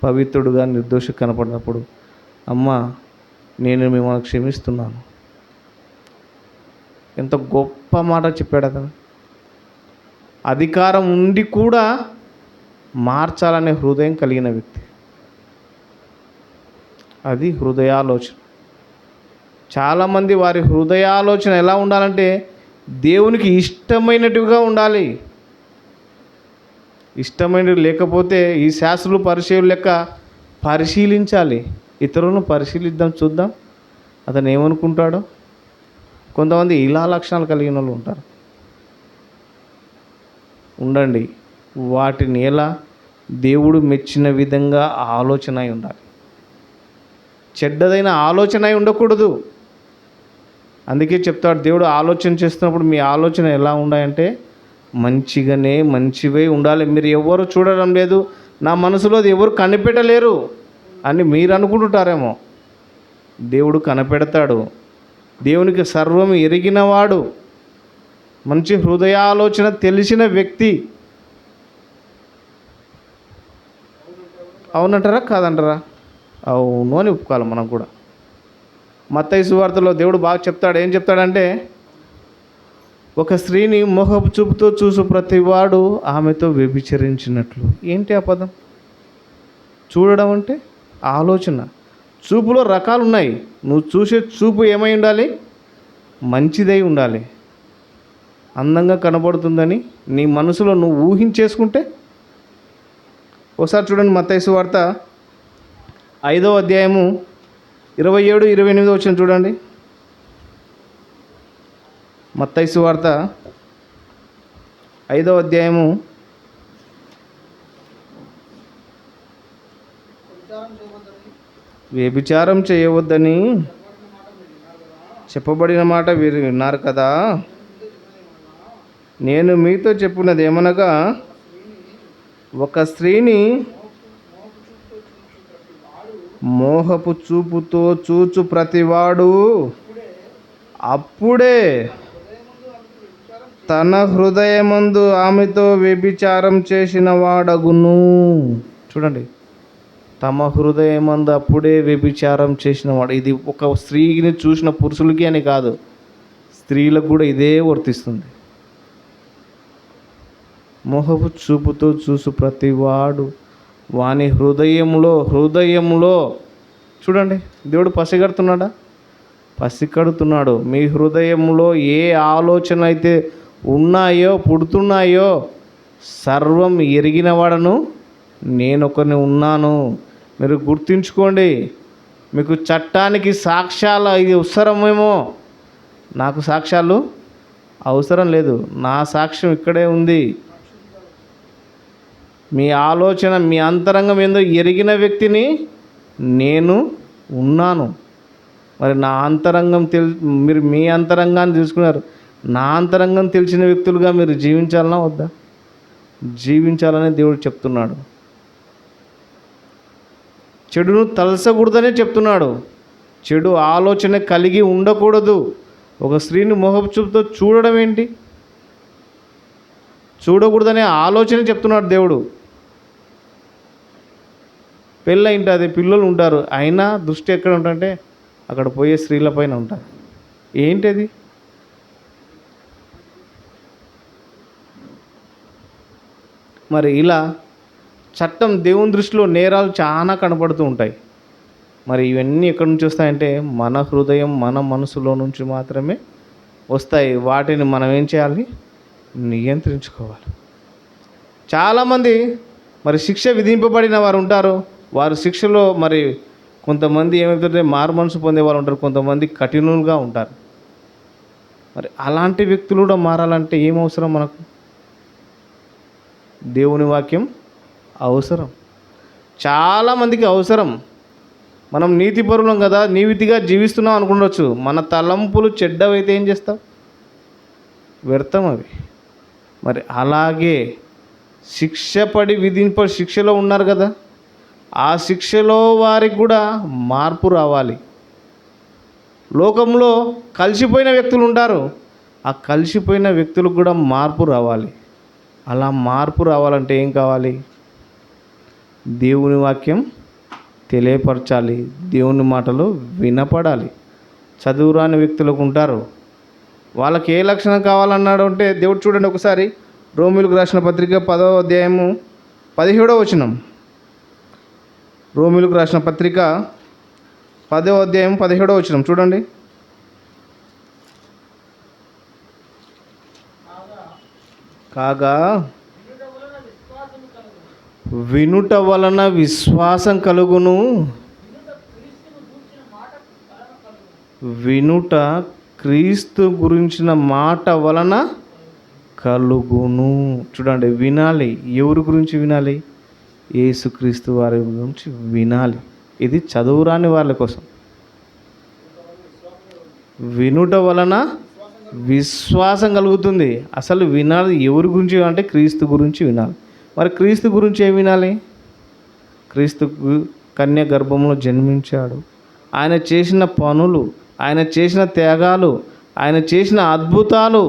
పవిత్రుడుగా నిర్దోషి కనపడినప్పుడు, అమ్మ నేను మిమ్మల్ని క్షమిస్తున్నాను. ఎంత గొప్ప మాట చెప్పాడు అతను. అధికారం ఉండి కూడా మార్చాలనే హృదయం కలిగిన వ్యక్తి. అది హృదయాలోచన. చాలామంది వారి హృదయాలోచన ఎలా ఉండాలంటే దేవునికి ఇష్టమైనట్టుగా ఉండాలి. ఇష్టమైనవి లేకపోతే ఈ శాస్త్రులు పరిచయులు లెక్క పరిశీలించాలి. ఇతరులను పరిశీలిద్దాం, చూద్దాం అతను ఏమనుకుంటాడో. కొంతమంది ఇలా లక్షణాలు కలిగిన వాళ్ళు ఉంటారు. ఉండండి, వాటిని ఎలా దేవుడు మెచ్చిన విధంగా ఆలోచన అయి ఉండాలి. చెడ్డదైన ఆలోచన అయి ఉండకూడదు. అందుకే చెప్తాడు దేవుడు, ఆలోచన చేస్తున్నప్పుడు మీ ఆలోచన ఎలా ఉండాలంటే మంచివే ఉండాలి. మీరు ఎవరు చూడడం లేదు, నా మనసులో ఎవరు కనిపెట్టలేరు అని మీరు అనుకుంటుంటారేమో. దేవుడు కనిపెడతాడు. దేవునికి సర్వం ఎరిగినవాడు, మంచి హృదయాలోచన తెలిసిన వ్యక్తి. అవునంటారా కాదంటారా? అవును అని ఒప్పుకోవాలి మనం కూడా. మత్తయి సువార్తలో దేవుడు బాగా చెప్తాడు. ఏం చెప్తాడంటే, ఒక స్త్రీని మోహపు చూపుతో చూసు ప్రతివాడు ఆమెతో వ్యభిచరించినట్లు. ఏంటి ఆ పదం? చూడడం అంటే ఆలోచన. చూపులో రకాలు ఉన్నాయి. నువ్వు చూసే చూపు ఏమై ఉండాలి? మంచిదై ఉండాలి. అందంగా కనబడుతుందని నీ మనసులో నువ్వు ఊహించేసుకుంటే, ఒకసారి చూడండి మత్తయి సువార్త 5వ అధ్యాయము 27, 28 వచనం చూడండి. మత్తయి సువార్త 5వ అధ్యాయము 'వ్యభిచారం చేయవద్దని చెప్పబడిన మాట వీరు విన్నారు కదా. నేను మీతో చెప్పున్నది ఏమనగా, ఒక స్త్రీని మోహపు చూపుతో చూచు ప్రతివాడు అప్పుడే తన హృదయమందు ఆమెతో వ్యభిచారం చేసిన వాడగును. చూడండి, తమ హృదయమందు అప్పుడే వ్యభిచారం చేసిన వాడు. ఇది ఒక స్త్రీని చూసిన పురుషులకి అని కాదు, స్త్రీలకు కూడా ఇదే వర్తిస్తుంది. మోహపు చూపుతో చూసు ప్రతివాడు వాని హృదయంలో చూడండి, దేవుడు పసికడుతున్నాడు. మీ హృదయంలో ఏ ఆలోచన అయితే పుడుతున్నాయో సర్వం ఎరిగిన వాడను నేను ఒకరిని ఉన్నాను. మీరు గుర్తుంచుకోండి. మీకు చట్టానికి సాక్ష్యాలు ఇది అవసరమేమో, నాకు సాక్ష్యాలు అవసరం లేదు. నా సాక్ష్యం ఇక్కడే ఉంది. మీ ఆలోచన, మీ అంతరంగం ఏందో ఎరిగిన వ్యక్తిని నేను ఉన్నాను. మరి నా అంతరంగం మీరు మీ అంతరంగాన్ని తెలుసుకున్నారు. నా అంతరంగం తెలిసిన వ్యక్తులుగా మీరు జీవించాలన్నా వద్దా? జీవించాలని దేవుడు చెప్తున్నాడు. చెడును తలసకూడదనే చెప్తున్నాడు. చెడు ఆలోచన కలిగి ఉండకూడదు. ఒక స్త్రీని మోహపు చూపుతో చూడడం ఏంటి? చూడకూడదనే ఆలోచన చెప్తున్నాడు దేవుడు. పెళ్ళయింటుంది, పిల్లలు ఉంటారు, అయినా దృష్టి ఎక్కడ ఉంటుందంటే అక్కడ పోయే స్త్రీలపైన ఉంటుంది. ఏంటది? మరి ఇలా చట్టం దేవుని దృష్టిలో నేరాలు చాలా కనపడుతూ ఉంటాయి. మరి ఇవన్నీ ఎక్కడి నుంచి వస్తాయంటే మన హృదయం, మన మనసులో నుంచి మాత్రమే వస్తాయి. వాటిని మనం ఏం చేయాలి? నియంత్రించుకోవాలి. చాలామంది మరి శిక్ష విధింపబడిన వారు ఉంటారు. వారు శిక్షలో మరి కొంతమంది ఏమవుతుంటే మారు మనసు పొందే వాళ్ళు ఉంటారు, కొంతమంది కఠినులుగా ఉంటారు. మరి అలాంటి వ్యక్తులు కూడా మారాలంటే ఏం అవసరం? మనకు దేవుని వాక్యం అవసరం, చాలామందికి అవసరం. మనం నీతిపరులం కదా, నీతిగా జీవిస్తున్నాం అనుకుండొచ్చు. మన తలంపులు చెడ్డవైతే ఏం చేస్తాం? వ్యర్థం అవి. మరి అలాగే శిక్షలో ఉన్నారు కదా, ఆ శిక్షలో వారికి కూడా మార్పు రావాలి. లోకంలో కలిసిపోయిన వ్యక్తులు ఉంటారు, ఆ కలిసిపోయిన వ్యక్తులకు కూడా మార్పు రావాలి. అలా మార్పు రావాలంటే ఏం కావాలి? దేవుని వాక్యం తెలియపరచాలి, దేవుని మాటలు వినపడాలి. చదువురాని వ్యక్తులకు ఉంటారు, వాళ్ళకి ఏ లక్షణం కావాలన్నాడు అంటే దేవుడు చూడండి ఒకసారి రోమీయులకు రాసిన పత్రిక 10వ అధ్యాయము 17వ వచనం. రోమీయులకు రాసిన పత్రిక 10వ అధ్యాయం 17వ వచనం చూడండి. కాగా వినుట వలన విశ్వాసం కలుగును, వినుట క్రీస్తు గురించిన మాట వలన కలుగును. చూడండి, వినాలి. ఎవరి గురించి వినాలి? యేసుక్రీస్తు వారి గురించి వినాలి. ఇది చదువురాని వాళ్ళ కోసం. వినుట వలన విశ్వాసం కలుగుతుంది. అసలు వినాలి ఎవరి గురించి అంటే క్రీస్తు గురించి వినాలి. మరి క్రీస్తు గురించి ఏం వినాలి? క్రీస్తు కన్య గర్భంలో జన్మించాడు, ఆయన చేసిన పనులు, ఆయన చేసిన త్యాగాలు, ఆయన చేసిన అద్భుతాలు,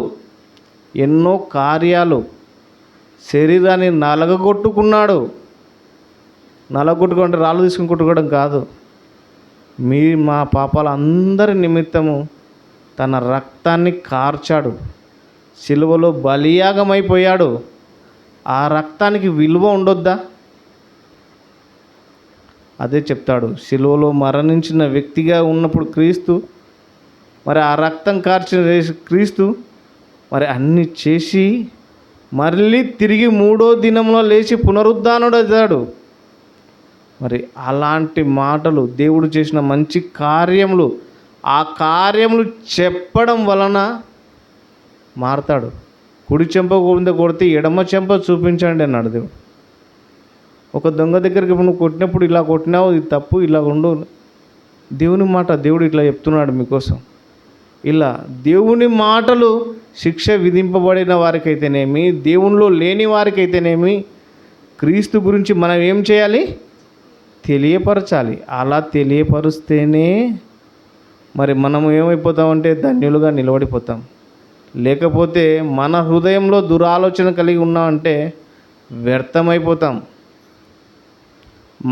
ఎన్నో కార్యాలు. శరీరాన్ని నలగొట్టుకున్నాడు. నలగొట్టుకుంటే రాళ్ళు తీసుకుని కొట్టుకోవడం కాదు. మా పాపాల అందరి నిమిత్తము తన రక్తాన్ని కార్చాడు, సిలువలో బలియాగమైపోయాడు. ఆ రక్తానికి విలువ ఉండొద్దా? అదే చెప్తాడు, సిలువలో మరణించిన వ్యక్తిగా ఉన్నప్పుడు క్రీస్తు, మరి ఆ రక్తం కార్చిన క్రీస్తు మరి అన్నీ చేసి మళ్ళీ తిరిగి 3వ దినంలో లేచి పునరుద్ధానుడయ్యాడు. మరి అలాంటి మాటలు, దేవుడు చేసిన మంచి కార్యములు, ఆ కార్యములు చెప్పడం వలన మారతాడు. కుడి చెంప కొడితే ఎడమ చెంప చూపించండి అన్నాడు దేవుడు. ఒక దొంగ దగ్గరికి నువ్వు కొట్టినప్పుడు ఇలా కొట్టినావు, ఇది తప్పు, ఇలా ఉండు. దేవుని మాట దేవుడు ఇట్లా చెప్తున్నాడు మీకోసం. ఇలా దేవుని మాటలు శిక్ష విధింపబడిన వారికైతేనేమి, దేవునిలో లేని వారికైతేనేమి, క్రీస్తు గురించి మనం ఏం చేయాలి? తెలియపరచాలి. అలా తెలియపరుస్తేనే మరి మనం ఏమైపోతామంటే ధన్యులుగా నిలబడిపోతాం. లేకపోతే మన హృదయంలో దురాలోచన కలిగి ఉన్నామంటే వ్యర్థమైపోతాం.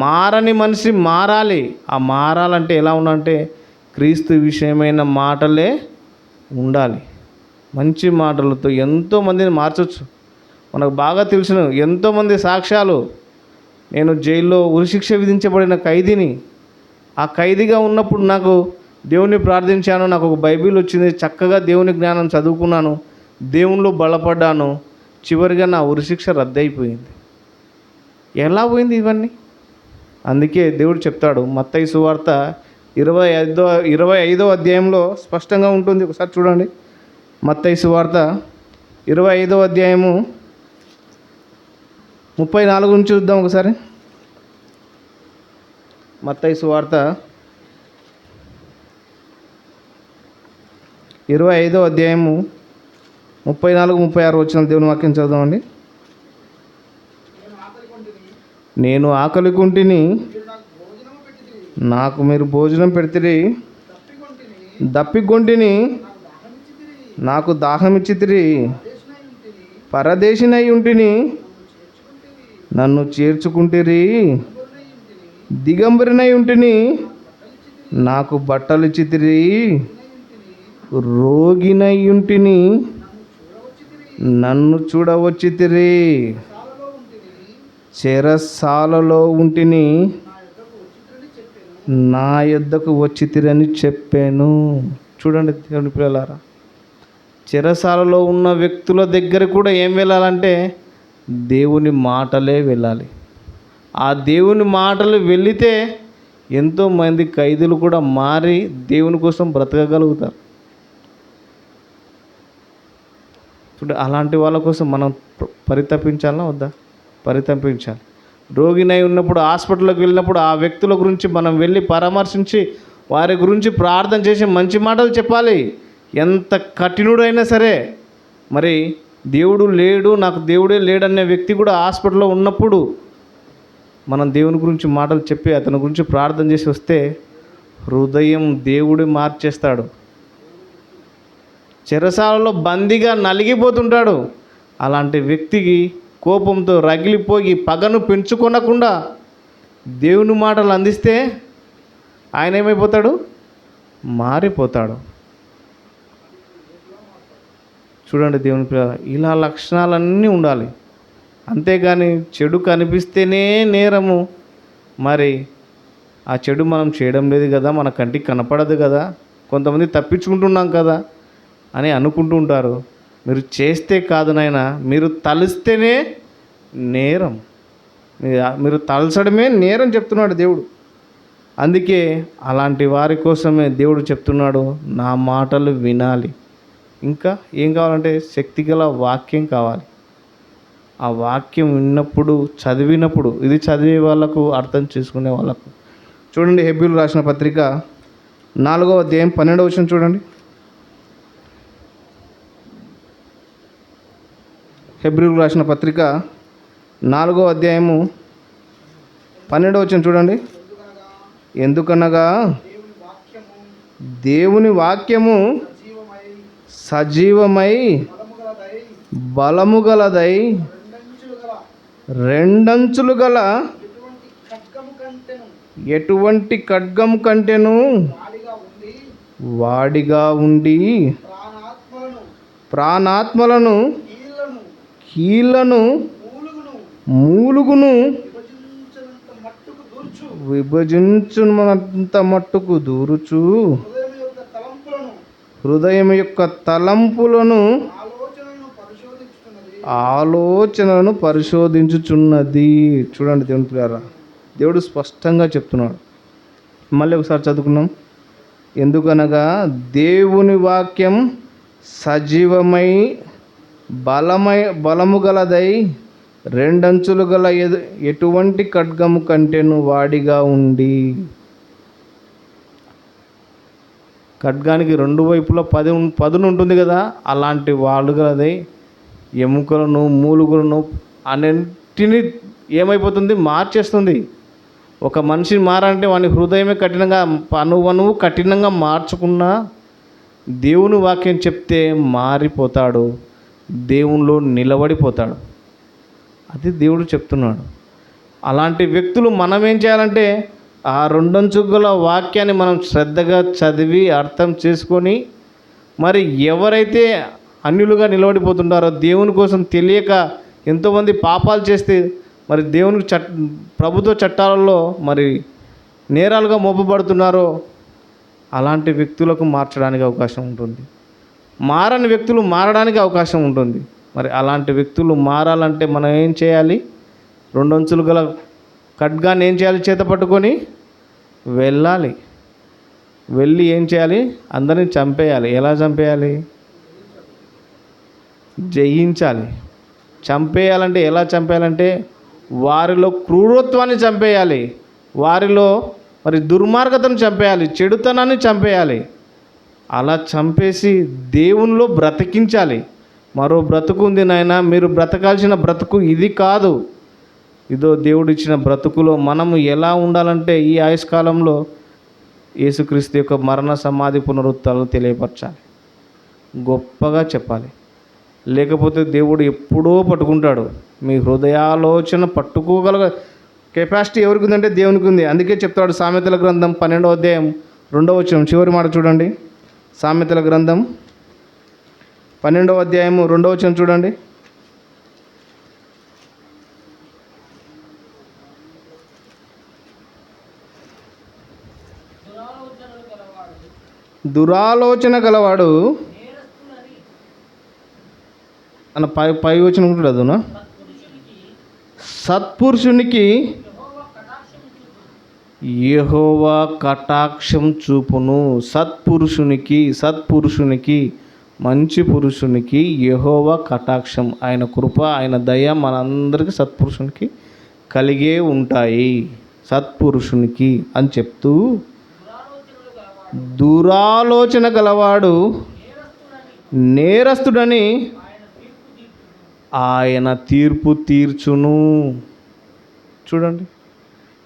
మారని మనిషి మారాలి. ఆ మారాలంటే ఎలా ఉండాలంటే క్రీస్తు విషయమైన మాటలే ఉండాలి. మంచి మాటలతో ఎంతోమందిని మార్చవచ్చు. మనకు బాగా తెలిసిన ఎంతోమంది సాక్ష్యాలు. నేను జైల్లో ఉరిశిక్ష విధించబడిన ఖైదీని. ఆ ఖైదీగా ఉన్నప్పుడు నాకు దేవుని ప్రార్థించాను. నాకు ఒక బైబిల్ వచ్చింది. చక్కగా దేవుని జ్ఞానం చదువుకున్నాను. దేవునిలో బలపడ్డాను. చివరిగా నా ఉరిశిక్ష రద్దయిపోయింది. ఎలా పోయింది ఇవన్నీ? అందుకే దేవుడు చెప్తాడు మత్తయి సువార్త 25వ అధ్యాయంలో స్పష్టంగా ఉంటుంది. ఒకసారి చూడండి. మత్తయి సువార్త 25వ అధ్యాయము 34 నుంచి చూద్దాం ఒకసారి. మత్తయి సువార్త 25వ అధ్యాయము 34-36 వచ్చిన దేవుని వాక్యం చదువుదామండి. నేను ఆకలికుంటిని, నాకు మీరు భోజనం పెడితిరి. దప్పికొంటిని, నాకు దాహమిచ్చితిరి. పరదేశినై ఉంటిని, నన్ను చేర్చుకుంటిరి. దిగంబరినై ఉంటిని, నాకు బట్టలిచ్చితిరి. రోగినై ఉంటిని, నన్ను చూడవచ్చితిరి. చెరసాలలో ఉంటిని, నా యొద్దకు వచ్చితిరని చెప్పాను. చూడండి దేవుని పిల్లలారా, చెరసాలలో ఉన్న వ్యక్తుల దగ్గర కూడా ఏం వెళ్ళాలంటే దేవుని మాటలే వెళ్ళాలి. ఆ దేవుని మాటలు వెళితే ఎంతోమంది ఖైదీలు కూడా మారి దేవుని కోసం బ్రతకగలుగుతారు. చూడండి, అలాంటి వాళ్ళ కోసం మనం పరితపించాలా వద్దా? పరితపించాలి. రోగినై ఉన్నప్పుడు హాస్పిటల్కి వెళ్ళినప్పుడు ఆ వ్యక్తుల గురించి మనం వెళ్ళి పరామర్శించి వారి గురించి ప్రార్థన చేసి మంచి మాటలు చెప్పాలి. ఎంత కఠినుడైనా సరే, మరి దేవుడు లేడు, నాకు దేవుడే లేడనే వ్యక్తి కూడా హాస్పిటల్లో ఉన్నప్పుడు మనం దేవుని గురించి మాటలు చెప్పి అతని గురించి ప్రార్థన చేసి వస్తే హృదయం దేవుడు మార్చేస్తాడు. చెరసాలలో బందీగా నలిగిపోతుంటాడు. అలాంటి వ్యక్తికి కోపంతో రగిలిపోయి పగను పెంచుకొనకుండా దేవుని మాటలు అందిస్తే ఆయన ఏమైపోతాడు? మారిపోతాడు. చూడండి దేవుని పిల్లలు, ఇలా లక్షణాలన్నీ ఉండాలి. అంతేగాని చెడు కనిపిస్తేనే నేరము. మరి ఆ చెడు మనం చేయడం లేదు కదా, మన కంటికి కనపడదు కదా, కొంతమంది తప్పించుకుంటున్నాం కదా అని అనుకుంటూ ఉంటారు. మీరు చేస్తే కాదు నాయనా, మీరు తలిస్తేనే నేరం. మీరు తలచడమే నేరం చెప్తున్నాడు దేవుడు. అందుకే అలాంటి వారి కోసమే దేవుడు చెప్తున్నాడు, నా మాటలు వినాలి. ఇంకా ఏం కావాలంటే శక్తిగల వాక్యం కావాలి. ఆ వాక్యం విన్నప్పుడు, చదివినప్పుడు, ఇది చదివే వాళ్ళకు, అర్థం చేసుకునే వాళ్ళకు. చూడండి, హెబ్రీయులకు రాసిన పత్రిక 4వ అధ్యాయం 12వ వచనం చూడండి. హెబ్రీయులకు రాసిన పత్రిక 4వ అధ్యాయము 12వ వచనం చూడండి. ఎందుకనగా దేవుని వాక్యము సజీవమై బలము గలదై రెండంచులు గల ఎటువంటి ఖడ్గము కంటెను వాడిగా ఉండి ప్రాణాత్మలను కీళ్లను మూలుగును విభజించునంత మట్టుకు దూరుచు హృదయం యొక్క తలంపులను ఆలోచనలను పరిశోధించుచున్నది. చూడండి దేవుని పిల్లారా, దేవుడు స్పష్టంగా చెప్తున్నాడు. మళ్ళీ ఒకసారి చదువుకున్నాం. ఎందుకనగా దేవుని వాక్యం సజీవమై బలము గలదై రెండంచులు గల ఎటువంటి ఖడ్గము కంటేను వాడిగా ఉండి. ఖడ్గానికి రెండు వైపులా పదును ఉంటుంది కదా, అలాంటి వాడు గలదై ఎముకలను మూలుగులను అన్నింటినీ ఏమైపోతుంది? మార్చేస్తుంది. ఒక మనిషిని మారంటే వాని హృదయమే కఠినంగా అనువనువు కఠినంగా మార్చుకున్నా దేవుని వాక్యం చెప్తే మారిపోతాడు, దేవునిలో నిలబడిపోతాడు. అది దేవుడు చెప్తున్నాడు. అలాంటి వ్యక్తులు మనం ఏం చేయాలంటే ఆ రెండంచుల వాక్యాన్ని మనం శ్రద్ధగా చదివి అర్థం చేసుకొని, మరి ఎవరైతే అన్యులుగా నిలబడిపోతుంటారో దేవుని కోసం తెలియక ఎంతోమంది పాపాలు చేస్తే మరి దేవునికి ప్రభుత్వ చట్టాలలో మరి నేరాలుగా మోపబడుతున్నారో అలాంటి వ్యక్తులకు మార్చడానికి అవకాశం ఉంటుంది. మారని వ్యక్తులు మారడానికి అవకాశం ఉంటుంది. మరి అలాంటి వ్యక్తులు మారాలంటే మనం ఏం చేయాలి? రెండంచులు గల ఖడ్గాన్ని ఏం చేయాలి? చేత పట్టుకొని వెళ్ళాలి. వెళ్ళి ఏం చేయాలి? అందరిని చంపేయాలి. ఎలా చంపేయాలి? జయించాలి. చంపేయాలంటే ఎలా చంపేయాలంటే వారిలో క్రూరత్వాన్ని చంపేయాలి, వారిలో మరి దుర్మార్గతను చంపేయాలి, చెడుతనాన్ని చంపేయాలి. అలా చంపేసి దేవునిలో బ్రతికించాలి. మరో బ్రతుకు ఉంది నాయన, మీరు బ్రతకాల్సిన బ్రతుకు ఇది కాదు, ఇదో దేవుడు ఇచ్చిన బ్రతుకులో మనము ఎలా ఉండాలంటే ఈ ఆయుష్కాలంలో యేసుక్రీస్తు యొక్క మరణ సమాధి పునరుత్థానాలను తెలియపరచాలి, గొప్పగా చెప్పాలి. లేకపోతే దేవుడు ఎప్పుడో పట్టుకుంటాడు. మీ హృదయాలోచన పట్టుకోగల కెపాసిటీ ఎవరికి ఉందంటే దేవునికి ఉంది. అందుకే చెప్తాడు సామెతల గ్రంథం 12వ అధ్యాయం 2వ వచనం చివరి మాట చూడండి. సామెతల గ్రంథం 12వ అధ్యాయం 2వ వచనం చూడండి. దురాలోచన గలవాడు అన్న పై వచనం ఉంటుందన్నా, సత్పురుషునికి యెహోవా కటాక్షం చూపును. సత్పురుషునికి మంచి పురుషునికి యెహోవా కటాక్షం, ఆయన కృప, ఆయన దయ మనందరికీ సత్పురుషునికి కలిగే ఉంటాయి. సత్పురుషునికి అని చెప్తూ దురాలోచన గలవాడు నేరస్తుడని ఆయన తీర్పు తీర్చును. చూడండి,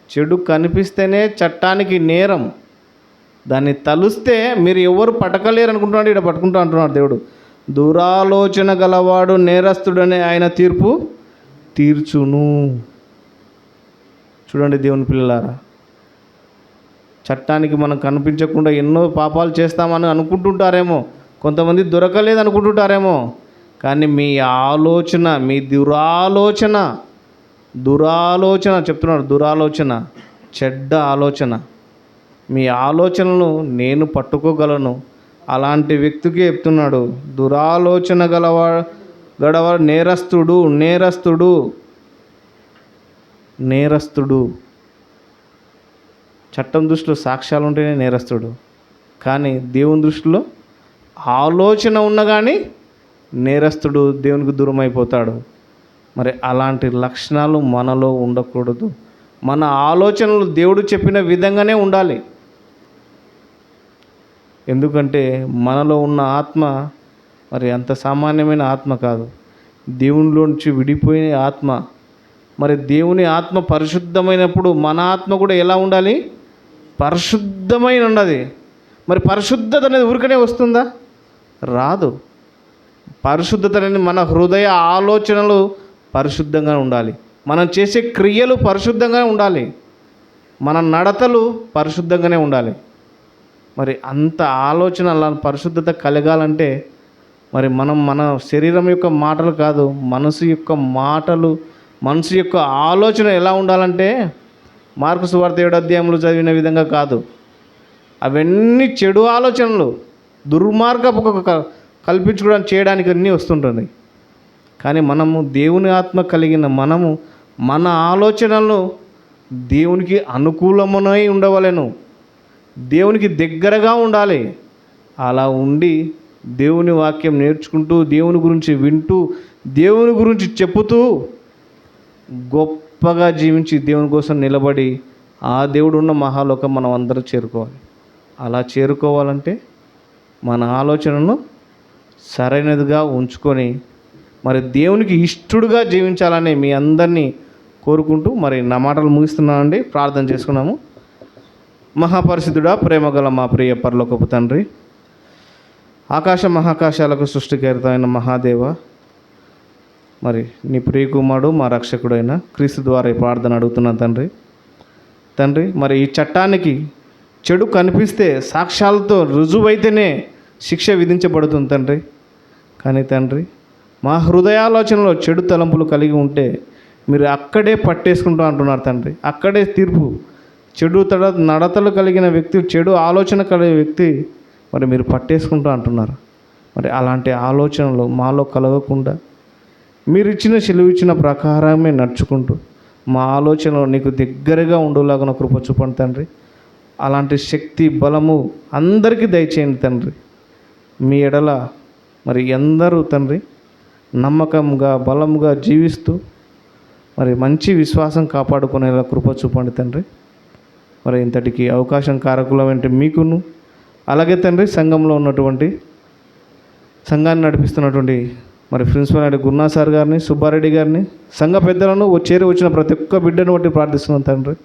చెడు కనిపిస్తేనే చట్టానికి నేరం, దాన్ని తలుస్తే మీరు ఎవరు పట్టకలేరు అనుకుంటున్నాడు, ఇక్కడ పట్టుకుంటా అంటున్నాడు దేవుడు. దురాలోచన గలవాడు నేరస్తుడని ఆయన తీర్పు తీర్చును. చూడండి దేవుని పిల్లలారా, చట్టానికి మనం కనిపించకుండా ఎన్నో పాపాలు చేస్తామని అనుకుంటుంటారేమో, కొంతమంది దొరకలేదు అనుకుంటుంటారేమో, కానీ మీ ఆలోచన, మీ దురాలోచన చెప్తున్నాడు, దురాలోచన, చెడ్డ ఆలోచన, మీ ఆలోచనలను నేను పట్టుకోగలను. అలాంటి వ్యక్తికి చెప్తున్నాడు, దురాలోచన గడవాడు నేరస్తుడు. చట్టం దృష్టిలో సాక్ష్యాలు ఉంటేనే నేరస్తుడు, కానీ దేవుని దృష్టిలో ఆలోచన ఉన్నా కానీ నేరస్తుడు, దేవునికి దూరం అయిపోతాడు. మరి అలాంటి లక్షణాలు మనలో ఉండకూడదు. మన ఆలోచనలు దేవుడు చెప్పిన విధంగానే ఉండాలి. ఎందుకంటే మనలో ఉన్న ఆత్మ మరి అంత సామాన్యమైన ఆత్మ కాదు, దేవునిలో నుంచి విడిపోయిన ఆత్మ. మరి దేవుని ఆత్మ పరిశుద్ధమైనప్పుడు మన ఆత్మ కూడా ఎలా ఉండాలి? పరిశుద్ధమైన ఉన్నది. మరి పరిశుద్ధత అనేది ఊరికనే వస్తుందా? రాదు. పరిశుద్ధత అనేది మన హృదయ ఆలోచనలు పరిశుద్ధంగా ఉండాలి, మనం చేసే క్రియలు పరిశుద్ధంగా ఉండాలి, మన నడతలు పరిశుద్ధంగానే ఉండాలి. మరి అంత ఆలోచన అలా పరిశుద్ధత కలగాలంటే మరి మనం మన శరీరం యొక్క మాటలు కాదు, మనసు యొక్క ఆలోచన ఎలా ఉండాలంటే మార్కు సువార్త 7వ అధ్యాయంలో చదివిన విధంగా కాదు. అవన్నీ చెడు ఆలోచనలు, దుర్మార్గపు కల్పించుకోవడానికి చేయడానికి అన్నీ వస్తుంటుంది. కానీ మనము దేవుని ఆత్మ కలిగిన మనము మన ఆలోచనలను దేవునికి అనుకూలమునై ఉండవలెను, దేవునికి దగ్గరగా ఉండాలి. అలా ఉండి దేవుని వాక్యం నేర్చుకుంటూ, దేవుని గురించి వింటూ, దేవుని గురించి చెప్పుతూ గొప్పగా జీవించి దేవుని కోసం నిలబడి ఆ దేవుడు ఉన్న మహాలోకం మనం అందరూ చేరుకోవాలి. అలా చేరుకోవాలంటే మన ఆలోచనను సరైనదిగా ఉంచుకొని మరి దేవునికి ఇష్టడుగా జీవించాలని మీ అందరినీ కోరుకుంటూ మరి నా మాటలు ముగిస్తున్నానండి. ప్రార్థన చేసుకున్నాము. మహాపరిశుద్ధుడా, ప్రేమగల మా ప్రియ పరలోకపు తండ్రి, ఆకాశ మహాకాశాలకు సృష్టికర్త అయిన మహాదేవ, మరి నీ ప్రియకుమారుడు మా రక్షకుడైన క్రీస్తు ద్వారా ఈ ప్రార్థన అడుగుతున్నాను తండ్రి. మరి ఈ చట్టానికి చెడు కనిపిస్తే సాక్ష్యాలతో రుజువైతేనే శిక్ష విధించబడుతుంది తండ్రి. కానీ తండ్రి, మా హృదయాలోచనలో చెడు తలంపులు కలిగి ఉంటే మీరు అక్కడే పట్టేసుకుంటూ అంటున్నారు తండ్రి. అక్కడే తీర్పు. చెడు నడతలు కలిగిన వ్యక్తి, చెడు ఆలోచన కలిగిన వ్యక్తి మరి మీరు పట్టేసుకుంటూ అంటున్నారు. మరి అలాంటి ఆలోచనలు మాలో కలగకుండా మీరు ఇచ్చిన సెలవిచ్చిన ప్రకారమే నడుచుకుంటూ మా ఆలోచనలు నీకు దగ్గరగా ఉండేలాగా కృప చూపండి తండ్రి. అలాంటి శక్తి, బలము అందరికీ దయచేయండి తండ్రి. మీ ఎడల మరి ఎందరూ తండ్రి నమ్మకంగా, బలంగా జీవిస్తూ మరి మంచి విశ్వాసం కాపాడుకునేలా కృప చూపండి తండ్రి. మరి ఇంతటికి అవకాశం కారకులమంటే మీకును, అలాగే తండ్రి సంఘంలో ఉన్నటువంటి, సంఘాన్ని నడిపిస్తున్నటువంటి మరి ప్రిన్సిపల్ రెడ్డి గురునా సార్ గారిని, సుబ్బారెడ్డి గారిని, సంఘ పెద్దలను చేరి వచ్చిన ప్రతి ఒక్క బిడ్డను బట్టి ప్రార్థిస్తున్నాం తండ్రి.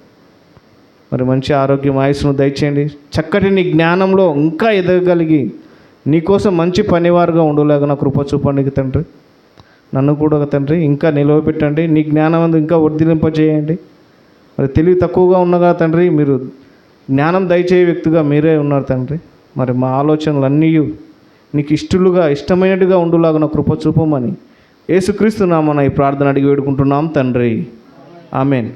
మరి మంచి ఆరోగ్యం, ఆయుస్సును దయచేయండి. చక్కటి నీ జ్ఞానంలో ఇంకా ఎదగగలిగి నీకోసం మంచి పనివారుగా ఉండేలాగా కృప చూపండి తండ్రి. నన్ను కూడా తండ్రి ఇంకా నిలవపెట్టండి. నీ జ్ఞానం ఇంకా వర్ధిలింపజేయండి. మరి తెలివి తక్కువగా ఉన్నగా తండ్రి, మీరు జ్ఞానం దయచేయ వ్యక్తిగా మీరే ఉన్నారు తండ్రి. మరి మా ఆలోచనలన్నీ నీకు ఇష్టమైనట్టుగా ఉండేలాగా కృప చూపమని యేసుక్రీస్తు నామమున ఈ ప్రార్థన అడిగి వేడుకుంటున్నాం తండ్రి. ఆమెన్.